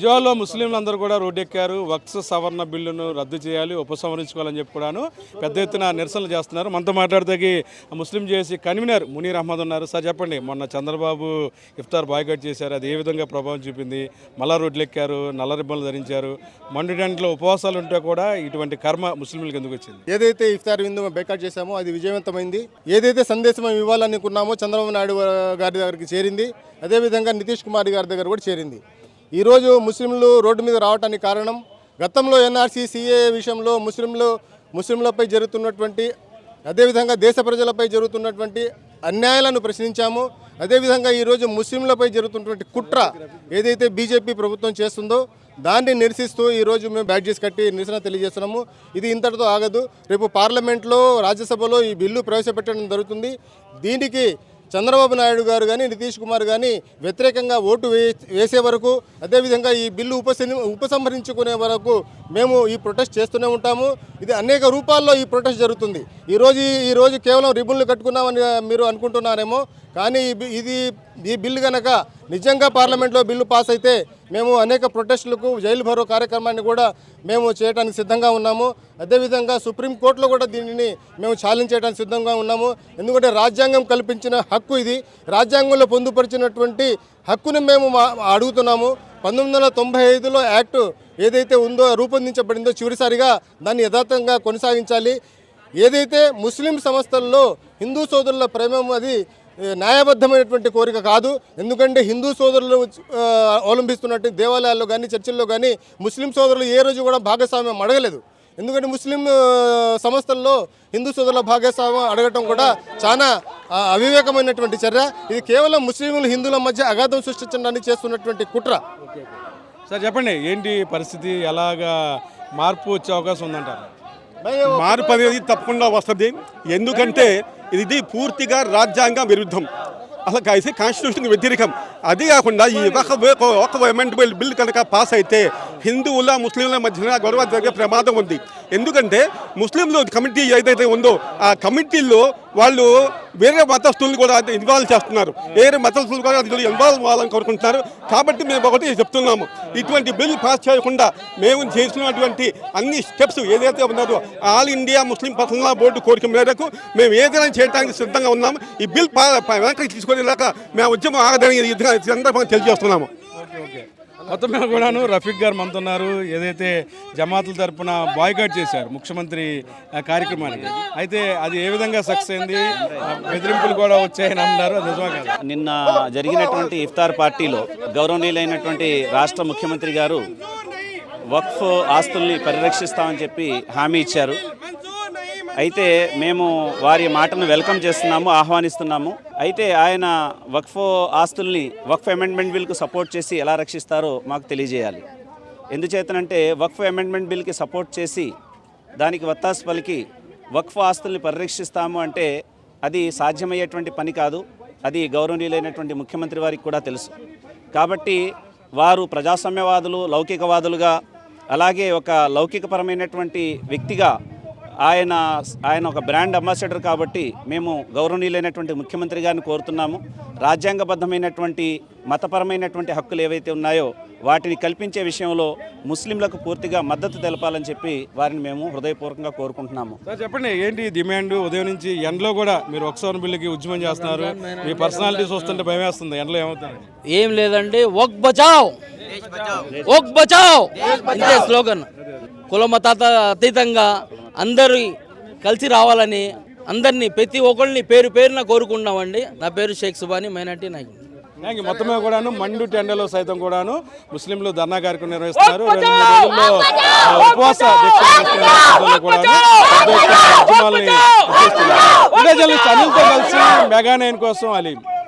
విజయవాడలో ముస్లింలందరూ కూడా రోడ్డెక్కారు. వక్ఫ్ సవరణ బిల్లును రద్దు చేయాలి, ఉపసంహరించుకోవాలని చెప్పి కూడాను పెద్ద ఎత్తున నిరసనలు చేస్తున్నారు. మనతో మాట్లాడితే ముస్లిం చేసి కన్వీనర్ మునీర్ అహ్మద్ ఉన్నారు. సార్ చెప్పండి, మొన్న చంద్రబాబు ఇఫ్తార్ బాయ్కాట్ చేశారు, అది ఏ విధంగా ప్రభావం చూపింది? మళ్ళా రోడ్లెక్కారు, నల్ల రిబ్బన్లు ధరించారు. మండుటెంట్లో ఉపవాసాలు ఉంటే కూడా ఇటువంటి కర్మ ముస్లింలకు ఎందుకు వచ్చింది? ఏదైతే ఇఫ్తార్ విందు బైకాట్ చేశామో అది విజయవంతమైంది. ఏదైతే సందేశం ఇవ్వాలనుకున్నామో చంద్రబాబు నాయుడు గారి దగ్గరికి చేరింది. అదేవిధంగా నితీష్ కుమార్ గారి దగ్గర కూడా చేరింది. ఈరోజు ముస్లింలు రోడ్డు మీద రావడానికి కారణం గతంలో ఎన్ఆర్సీ సిఏ విషయంలో ముస్లింలపై జరుగుతున్నటువంటి, అదేవిధంగా దేశ ప్రజలపై జరుగుతున్నటువంటి అన్యాయాలను ప్రశ్నించాము. అదేవిధంగా ఈరోజు ముస్లింలపై జరుగుతున్నటువంటి కుట్ర ఏదైతే బీజేపీ ప్రభుత్వం చేస్తుందో దాన్ని నిరసిస్తూ ఈరోజు మేము బ్యాడ్జెస్ కట్టి నిరసన తెలియజేస్తున్నాము. ఇది ఇంతటితో ఆగదు. రేపు పార్లమెంట్లో, రాజ్యసభలో ఈ బిల్లు ప్రవేశపెట్టడం జరుగుతుంది. దీనికి చంద్రబాబు నాయుడు గారు కానీ నితీష్ కుమార్ కానీ వ్యతిరేకంగా ఓటు వేసే వరకు, అదేవిధంగా ఈ బిల్లు ఉపసంహరించుకునే వరకు మేము ఈ ప్రొటెస్ట్ చేస్తూనే ఉంటాము. ఇది అనేక రూపాల్లో ఈ ప్రొటెస్ట్ జరుగుతుంది. ఈరోజు కేవలం రిబ్బన్లు కట్టుకున్నామని మీరు అనుకుంటున్నారేమో, కానీ ఈ బిల్లు కనుక నిజంగా పార్లమెంట్లో బిల్లు పాస్ అయితే మేము అనేక ప్రొటెస్టులకు, జైలు భరో కార్యక్రమాన్ని కూడా మేము చేయడానికి సిద్ధంగా ఉన్నాము. అదేవిధంగా సుప్రీంకోర్టులో కూడా దీనిని మేము ఛాలెంజ్ చేయడానికి సిద్ధంగా ఉన్నాము. ఎందుకంటే రాజ్యాంగం కల్పించిన హక్కు ఇది. రాజ్యాంగంలో పొందుపరిచినటువంటి హక్కుని మేము అడుగుతున్నాము. 1995లో యాక్ట్ ఏదైతే ఉందో, రూపొందించబడిందో, చివరిసారిగా దాన్ని యథార్థంగా కొనసాగించాలి. ఏదైతే ముస్లిం సంస్థల్లో హిందూ సోదరుల ప్రేమం అది న్యాయబద్ధమైనటువంటి కోరిక కాదు. ఎందుకంటే హిందూ సోదరులు అవలంబిస్తున్నట్టు దేవాలయాల్లో కానీ, చర్చిల్లో కానీ ముస్లిం సోదరులు ఏ రోజు కూడా భాగస్వామ్యం అడగలేదు. ఎందుకంటే ముస్లిం సంస్థల్లో హిందూ సోదరుల భాగస్వామ్యం అడగటం కూడా చాలా అవివేకమైనటువంటి చర్య. ఇది కేవలం ముస్లింలు హిందువుల మధ్య అగాధం సృష్టించడానికి చేస్తున్నటువంటి కుట్ర. సార్ చెప్పండి, ఏంటి పరిస్థితి? ఎలాగా మార్పు వచ్చే అవకాశం ఉందంటారు? మార్పు అనేది తప్పకుండా వస్తుంది. ఎందుకంటే ఇది పూర్తిగా రాజ్యాంగ విరుద్ధం, అసలు కలిసి కాన్స్టిట్యూషన్కి వ్యతిరేకం. అది కాకుండా ఈ ఒక అమెండ్మెంట్ బిల్ కనుక పాస్ అయితే హిందువుల ముస్లింల మధ్యన గొడవ జరిగే ప్రమాదం ఉంది. ఎందుకంటే ముస్లింలు కమిటీ ఏదైతే ఉందో ఆ కమిటీల్లో వాళ్ళు వేరే మతస్థులను కూడా ఇన్వాల్వ్ చేస్తున్నారు. వేరే మతస్థులు కూడా అందులో ఇన్వాల్వ్ అవ్వాలని కోరుకుంటున్నారు. కాబట్టి మేము ఒకటి చెప్తున్నాము, ఇటువంటి బిల్ పాస్ చేయకుండా మేము చేసినటువంటి అన్ని స్టెప్స్ ఏదైతే ఉన్నారో all India Muslim personal board కోరిక మేరకు మేము ఏదైనా చేయడానికి సిద్ధంగా ఉన్నాము. ఈ బిల్ వెనక్కి తీసుకునేలాగా మేము ఉద్యమం ఆగదని సందర్భంగా తెలియజేస్తున్నాము. మొత్తం మీద కూడాను రఫీక్ గారు మనతున్నారు. ఏదైతే జమాతుల తరపున బాయ్కాట్ చేశారు ముఖ్యమంత్రి కార్యక్రమానికి, అయితే అది ఏ విధంగా సక్సెస్ అయింది? బెదిరింపులు కూడా వచ్చాయని అన్నారు, అది నిజమా కాదు? నిన్న జరిగినటువంటి ఇఫ్తార్ పార్టీలో గౌరవనీయులైనటువంటి రాష్ట్ర ముఖ్యమంత్రి గారు వక్ఫ్ ఆస్తుల్ని పరిరక్షిస్తామని చెప్పి హామీ ఇచ్చారు. అయితే మేము వారి మాటను వెల్కమ్ చేస్తున్నాము, ఆహ్వానిస్తున్నాము. అయితే ఆయన వక్ఫ్ ఆస్తుల్ని వక్ఫ్ అమెండ్మెంట్ బిల్కు సపోర్ట్ చేసి ఎలా రక్షిస్తారో మాకు తెలియజేయాలి. ఎందుచేతనంటే వక్ఫ్ అమెండ్మెంట్ బిల్కి సపోర్ట్ చేసి దానికి వత్తాసు పలికి వక్ఫ్ ఆస్తుల్ని పరిరక్షిస్తాము అంటే అది సాధ్యమయ్యేటువంటి పని కాదు. అది గౌరవనీయులైనటువంటి ముఖ్యమంత్రి వారికి కూడా తెలుసు. కాబట్టి వారు ప్రజాస్వామ్యవాదులు, లౌకికవాదులుగా, అలాగే ఒక లౌకికపరమైనటువంటి వ్యక్తిగా ఆయన ఒక బ్రాండ్ అంబాసిడర్. కాబట్టి మేము గౌరవనీయులైనటువంటి ముఖ్యమంత్రి గారిని కోరుతున్నాము, రాజ్యాంగబద్ధమైనటువంటి మతపరమైనటువంటి హక్కులు ఏవైతే ఉన్నాయో వాటిని కల్పించే విషయంలో ముస్లింలకు పూర్తిగా మద్దతు తెలపాలని చెప్పి వారిని మేము హృదయపూర్వకంగా కోరుకుంటున్నాము. సార్ చెప్పండి, ఏంటి డిమాండ్? ఉదయం నుంచి ఎండలో కూడా మీరు వక్ఫ్ బిల్లుకి ఉద్యమం చేస్తున్నారు. మీ పర్సనాలిటీ చూస్తుంటే భయం వేస్తుంది, ఎండలో ఏమవుతారు? ఏం లేదండి, వక్ఫ్ బచావ్ వక్ఫ్ బచావ్ ఇంతే స్లోగన్. కుల మతాత అతీతంగా అందరూ కలిసి రావాలని అందరినీ, ప్రతి ఒక్కరిని పేరు పేరున కోరుకుంటున్నామండి. నా పేరు షేక్ సుబానీ, మైనార్టీ నాయకుడు. మొత్తం మీద కూడాను మండు టెండలో సైతం కూడాను ముస్లింలు ధర్నా కార్యక్రమం నిర్వహిస్తున్నారు. 2-3 రోజుల్లో ఉపవాస దీక్ష అనిల్తో కలిసి మెగా 9 కోసం అలీం.